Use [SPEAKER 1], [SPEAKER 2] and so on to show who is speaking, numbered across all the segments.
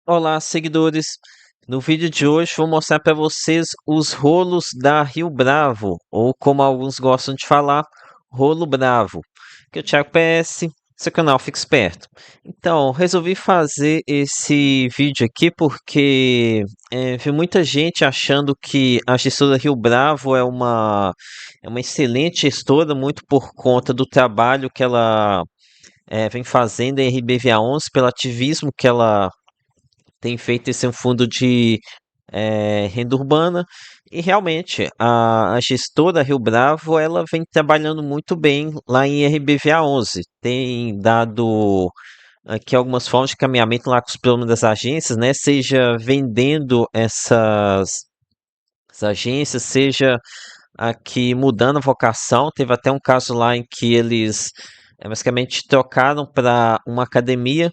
[SPEAKER 1] Olá, seguidores. No vídeo de hoje vou mostrar para vocês os rolos da Rio Bravo, ou como alguns gostam de falar, Rolo Bravo. Que é o Thiago PS, seu canal fica esperto. Então, resolvi fazer esse vídeo aqui porque vi muita gente achando que a gestora Rio Bravo é uma excelente gestora, muito por conta do trabalho que ela vem fazendo em RBVA11, pelo ativismo que ela tem feito esse fundo de renda urbana e realmente a gestora Rio Bravo ela vem trabalhando muito bem lá em RBVA 11. Tem dado aqui algumas formas de caminhamento lá com os planos das agências, né? Seja vendendo essas agências, seja aqui mudando a vocação. Teve até um caso lá em que eles basicamente trocaram para uma academia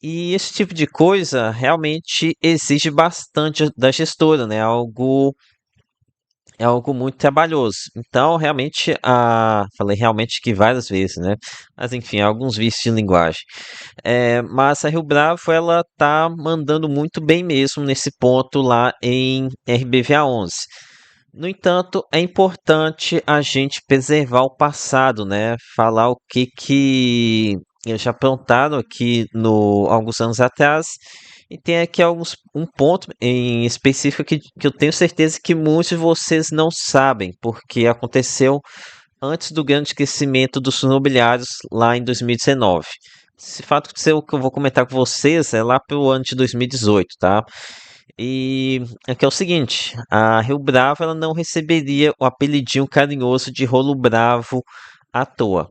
[SPEAKER 1] e esse tipo de coisa realmente exige bastante da gestora, né? É algo muito trabalhoso. Então, realmente, falei realmente que várias vezes, né? Mas enfim, alguns vícios de linguagem. Mas a Rio Bravo, ela tá mandando muito bem mesmo nesse ponto lá em RBVA 11. No entanto, é importante a gente preservar o passado, né? Falar o que eles já aprontaram aqui no alguns anos atrás. E tem aqui um ponto em específico que eu tenho certeza que muitos de vocês não sabem, porque aconteceu antes do grande crescimento dos imobiliários lá em 2019. Esse fato que eu vou comentar com vocês é lá pelo ano de 2018, tá? E aqui é o seguinte, a Rio Bravo ela não receberia o apelidinho carinhoso de Rolo Bravo à toa.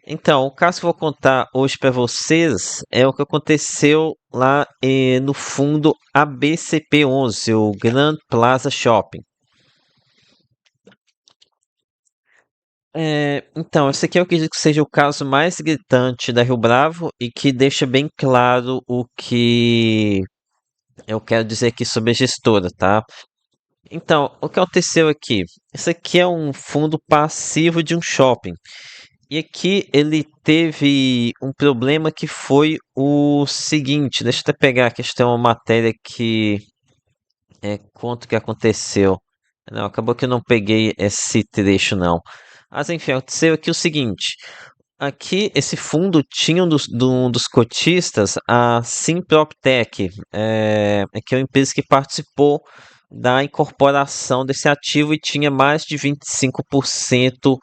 [SPEAKER 1] Então, o caso que eu vou contar hoje para vocês é o que aconteceu lá no fundo ABCP11, o Grand Plaza Shopping. Então, esse aqui eu acredito que seja o caso mais gritante da Rio Bravo e que deixa bem claro o que eu quero dizer aqui sobre a gestora, tá? Então, o que aconteceu aqui? Esse aqui é um fundo passivo de um shopping. E aqui ele teve um problema que foi o seguinte, deixa eu até pegar aqui, acho que tem uma matéria que conta o que aconteceu. Não, acabou que eu não peguei esse trecho não. Mas enfim, aconteceu aqui o seguinte. Aqui, esse fundo tinha um dos cotistas, a Simproptec, que é uma empresa que participou da incorporação desse ativo e tinha mais de 25%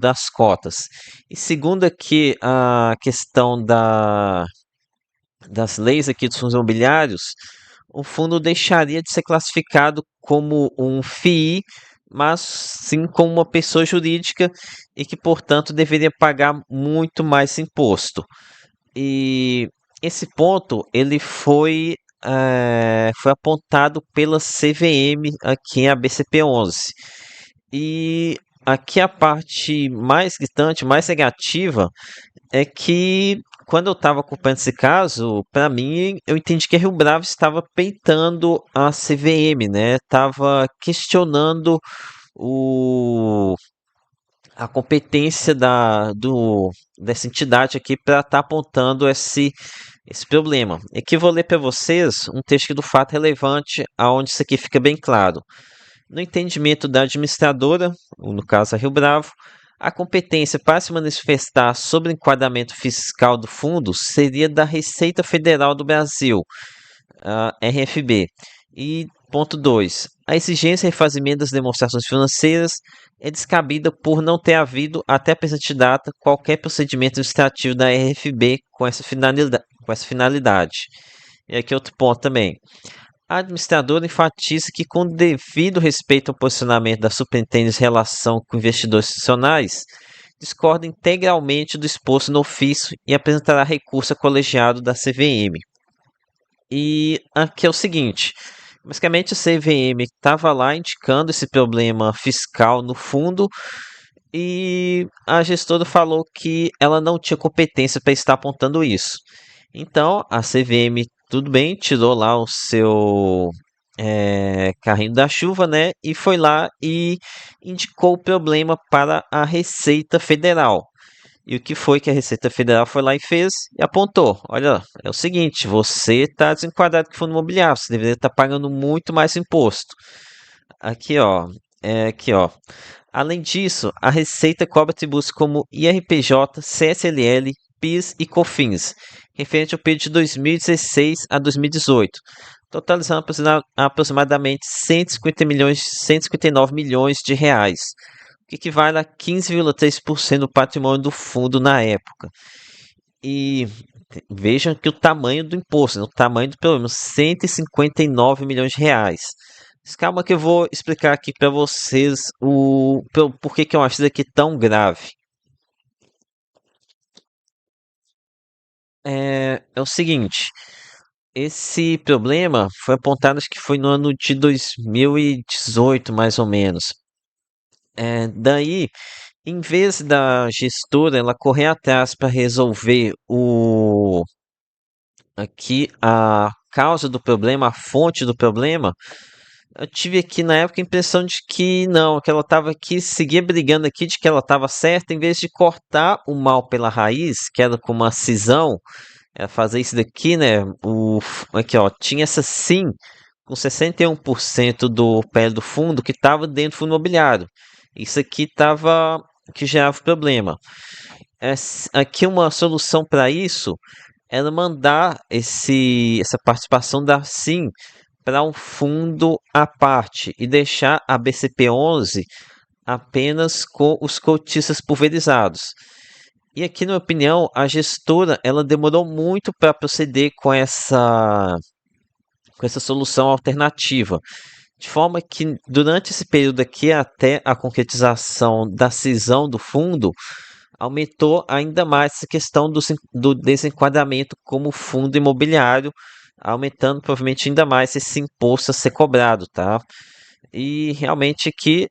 [SPEAKER 1] das cotas. E segundo aqui a questão das leis aqui dos fundos imobiliários, o fundo deixaria de ser classificado como um FII, mas sim como uma pessoa jurídica e que, portanto, deveria pagar muito mais imposto. E esse ponto ele foi apontado pela CVM aqui em ABCP11. E aqui a parte mais gritante, mais negativa, é que quando eu estava acompanhando esse caso, para mim, eu entendi que a Rio Bravo estava peitando a CVM, né? Estava questionando o, a competência dessa entidade aqui para estar apontando esse problema. Aqui eu vou ler para vocês um texto aqui do fato relevante, aonde isso aqui fica bem claro. No entendimento da administradora, ou no caso a Rio Bravo, a competência para se manifestar sobre o enquadramento fiscal do fundo seria da Receita Federal do Brasil, a RFB. E ponto 2. A exigência de refazimento das demonstrações financeiras é descabida por não ter havido, até a presente data, qualquer procedimento administrativo da RFB com essa finalidade. E aqui outro ponto também. A administradora enfatiza que, com devido respeito ao posicionamento da superintendência em relação com investidores institucionais, discorda integralmente do exposto no ofício e apresentará recurso a colegiado da CVM. E aqui é o seguinte: basicamente a CVM estava lá indicando esse problema fiscal no fundo e a gestora falou que ela não tinha competência para estar apontando isso. Então a CVM, tudo bem, tirou lá o seu carrinho da chuva, né? E foi lá e indicou o problema para a Receita Federal. E o que foi que a Receita Federal foi lá e fez e apontou? Olha, é o seguinte, você está desenquadrado com fundo imobiliário, você deveria estar pagando muito mais imposto. Aqui, ó, aqui, ó. Além disso, a Receita cobra tributos como IRPJ, CSLL, PIS e COFINS, referente ao período de 2016 a 2018, totalizando aproximadamente 159 milhões de reais, o que equivale a 15,3% do patrimônio do fundo na época. E vejam que o tamanho do imposto, né, o tamanho do pelo menos 159 milhões de reais. Mas calma que eu vou explicar aqui para vocês por que eu acho isso aqui tão grave. É o seguinte, esse problema foi apontado, acho que foi no ano de 2018, mais ou menos. Daí, em vez da gestora ela correr atrás para resolver aqui a causa do problema, a fonte do problema, eu tive aqui na época a impressão de que não, que ela estava aqui, seguia brigando aqui de que ela estava certa, em vez de cortar o mal pela raiz, que era com uma cisão, fazer isso daqui, né? Aqui, ó, tinha essa sim com 61% do pé do fundo que estava dentro do fundo imobiliário. Isso aqui estava que gerava problema. Aqui uma solução para isso era mandar essa participação da Sim para um fundo à parte e deixar a BCP11 apenas com os cotistas pulverizados. E aqui, na minha opinião, a gestora ela demorou muito para proceder com essa solução alternativa. De forma que, durante esse período aqui, até a concretização da cisão do fundo, aumentou ainda mais essa questão do desenquadramento como fundo imobiliário, aumentando provavelmente ainda mais esse imposto a ser cobrado, tá? E realmente aqui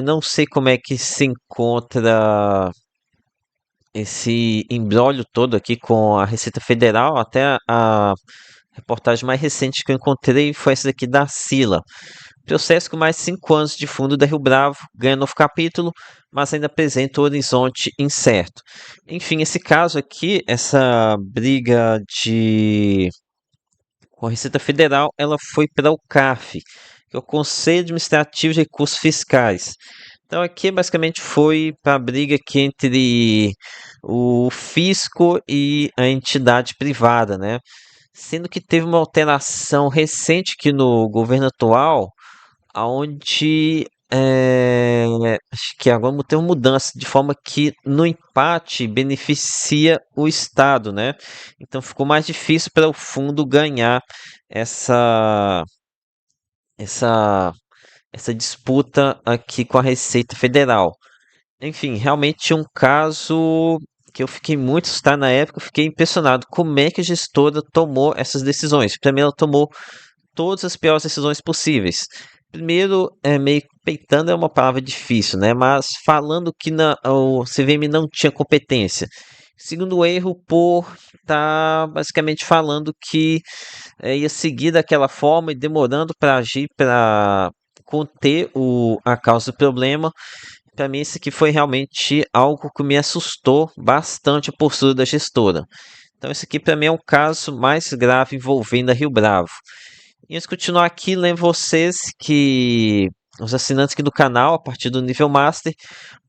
[SPEAKER 1] não sei como é que se encontra esse imbróglio todo aqui com a Receita Federal, até a reportagem mais recente que eu encontrei foi essa daqui da Sila. Processo com mais 5 anos de fundo da Rio Bravo, ganha novo capítulo, mas ainda apresenta o horizonte incerto. Enfim, esse caso aqui, essa briga com a Receita Federal, ela foi para o CAF, que é o Conselho Administrativo de Recursos Fiscais. Então aqui basicamente foi para a briga aqui entre o fisco e a entidade privada, né? Sendo que teve uma alteração recente aqui no governo atual, aonde acho que agora tem uma mudança de forma que no empate beneficia o Estado, né? Então ficou mais difícil para o fundo ganhar essa essa essa disputa aqui com a Receita Federal. Enfim, realmente um caso que eu fiquei muito assustado na época, eu fiquei impressionado como é que a gestora tomou essas decisões. Para mim, ela tomou todas as piores decisões possíveis. Primeiro, meio que peitando é uma palavra difícil, né? Mas falando que o CVM não tinha competência. Segundo erro, por estar basicamente falando que ia seguir daquela forma e demorando para agir para conter a causa do problema. Para mim, isso aqui foi realmente algo que me assustou bastante a postura da gestora. Então, esse aqui para mim é um caso mais grave envolvendo a Rio Bravo. E antes de continuar aqui, lembro vocês que os assinantes aqui do canal, a partir do nível Master,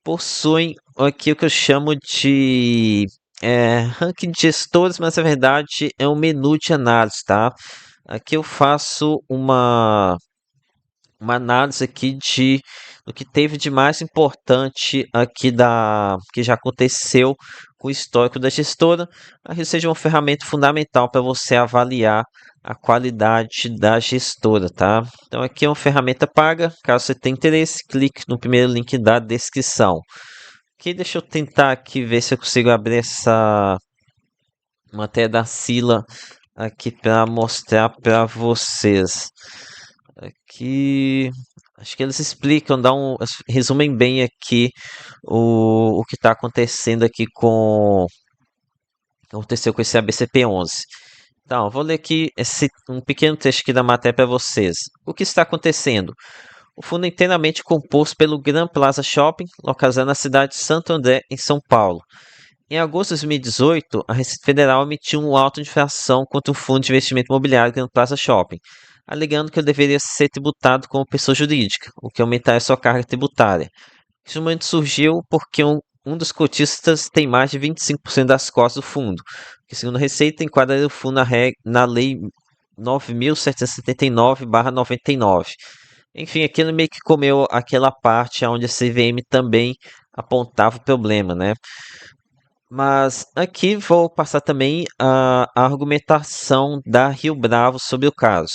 [SPEAKER 1] possuem aqui o que eu chamo de ranking de gestores, mas na verdade é um menu de análise, tá? Aqui eu faço uma análise aqui do que teve de mais importante aqui que já aconteceu com o histórico da gestora, para que seja uma ferramenta fundamental para você avaliar a qualidade da gestora, tá? Então aqui é uma ferramenta paga, caso você tenha interesse, clique no primeiro link da descrição. Aqui deixa eu tentar aqui ver se eu consigo abrir essa matéria da Sila aqui para mostrar para vocês. Aqui, acho que eles explicam, resumem bem aqui o que está acontecendo aqui aconteceu com esse ABCP11. Então, eu vou ler aqui um pequeno trecho aqui da matéria para vocês. O que está acontecendo? O fundo é inteiramente composto pelo Gran Plaza Shopping, localizado na cidade de Santo André, em São Paulo. Em agosto de 2018, a Receita Federal emitiu um auto de infração contra um fundo de investimento imobiliário Grand Plaza Shopping, alegando que ele deveria ser tributado como pessoa jurídica, o que aumentaria sua carga tributária. Esse momento surgiu porque um dos cotistas tem mais de 25% das cotas do fundo, que, segundo a Receita, enquadraria o fundo na Lei 9.779/99. Enfim, aquilo meio que comeu aquela parte onde a CVM também apontava o problema, né? Mas aqui vou passar também a argumentação da Rio Bravo sobre o caso.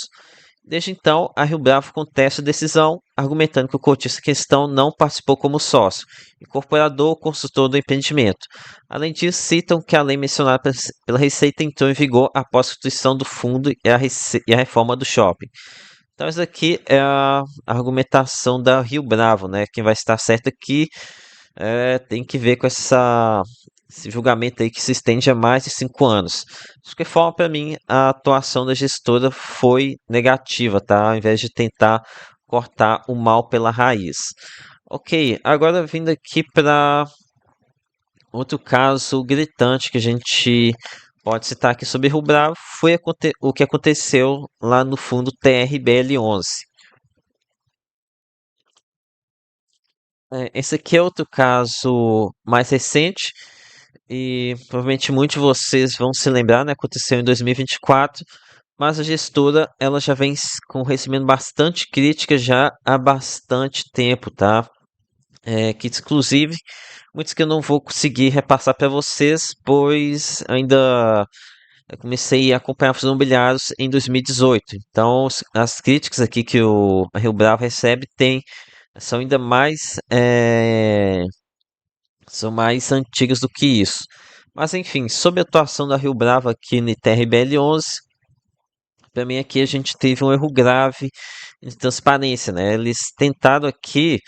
[SPEAKER 1] Desde então, a Rio Bravo contesta a decisão, argumentando que o cotista em questão não participou como sócio, incorporador ou consultor do empreendimento. Além disso, citam que a lei mencionada pela Receita entrou em vigor após a constituição do fundo e a reforma do shopping. Então, isso aqui é a argumentação da Rio Bravo, né? Quem vai estar certo aqui tem que ver com esse julgamento aí que se estende há mais de 5 anos. De qualquer forma, para mim, a atuação da gestora foi negativa, tá? Ao invés de tentar cortar o mal pela raiz. Ok, agora vindo aqui para outro caso gritante que a gente pode citar aqui sobre Rio Bravo, foi o que aconteceu lá no fundo TRBL11. Esse aqui é outro caso mais recente e provavelmente muitos de vocês vão se lembrar, né? Aconteceu em 2024, mas a gestora ela já vem recebendo bastante crítica já há bastante tempo, tá? Que inclusive muitos que eu não vou conseguir repassar para vocês, pois ainda eu comecei a acompanhar os imobiliários em 2018. Então, as críticas aqui que a Rio Bravo recebe são ainda são mais antigas do que isso. Mas enfim, sobre a atuação da Rio Bravo aqui no TRBL11, para mim aqui a gente teve um erro grave de transparência, né? Eles tentaram aqui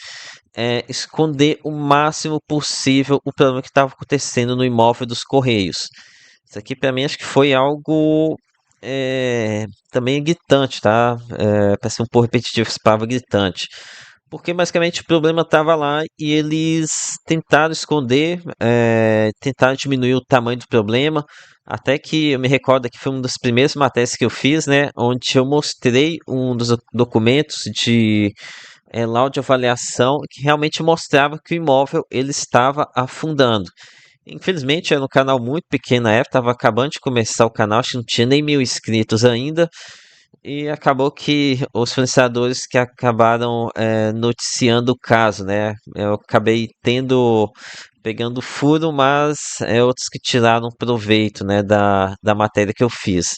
[SPEAKER 1] esconder o máximo possível o problema que estava acontecendo no imóvel dos Correios. Isso aqui para mim acho que foi algo também gritante, tá? Parece um pouco repetitivo essa palavra gritante. Porque basicamente o problema estava lá e eles tentaram esconder, tentaram diminuir o tamanho do problema. Até que eu me recordo que foi uma das primeiras matérias que eu fiz, né? Onde eu mostrei um dos documentos de laudo de avaliação que realmente mostrava que o imóvel ele estava afundando. Infelizmente era um canal muito pequeno na época, estava acabando de começar o canal, acho que não tinha nem 1.000 inscritos ainda. E acabou que os influenciadores que acabaram noticiando o caso, né? Eu acabei pegando furo, mas outros que tiraram proveito, né, da matéria que eu fiz.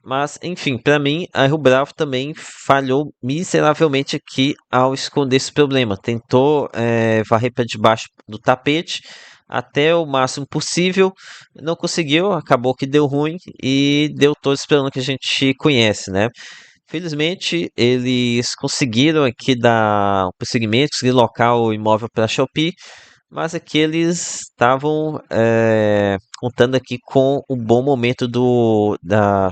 [SPEAKER 1] Mas, enfim, para mim, a Rio Bravo também falhou miseravelmente aqui ao esconder esse problema. Tentou varrer para debaixo do tapete até o máximo possível, não conseguiu, acabou que deu ruim e deu todo esse problema que a gente conhece, né? Felizmente, eles conseguiram aqui dar um prosseguimento, conseguiram locar o imóvel para a Shopee, mas aqui eles estavam contando aqui com o bom momento da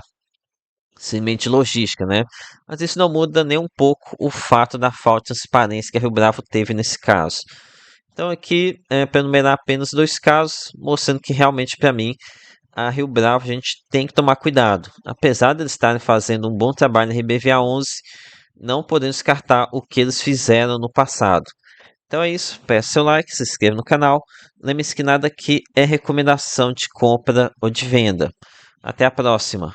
[SPEAKER 1] semente logística, né? Mas isso não muda nem um pouco o fato da falta de transparência que a Rio Bravo teve nesse caso. Então aqui, para enumerar apenas dois casos, mostrando que realmente para mim a Rio Bravo a gente tem que tomar cuidado. Apesar de eles estarem fazendo um bom trabalho na RBVA 11, não podemos descartar o que eles fizeram no passado. Então é isso, peça seu like, se inscreva no canal. Lembre-se que nada aqui é recomendação de compra ou de venda. Até a próxima!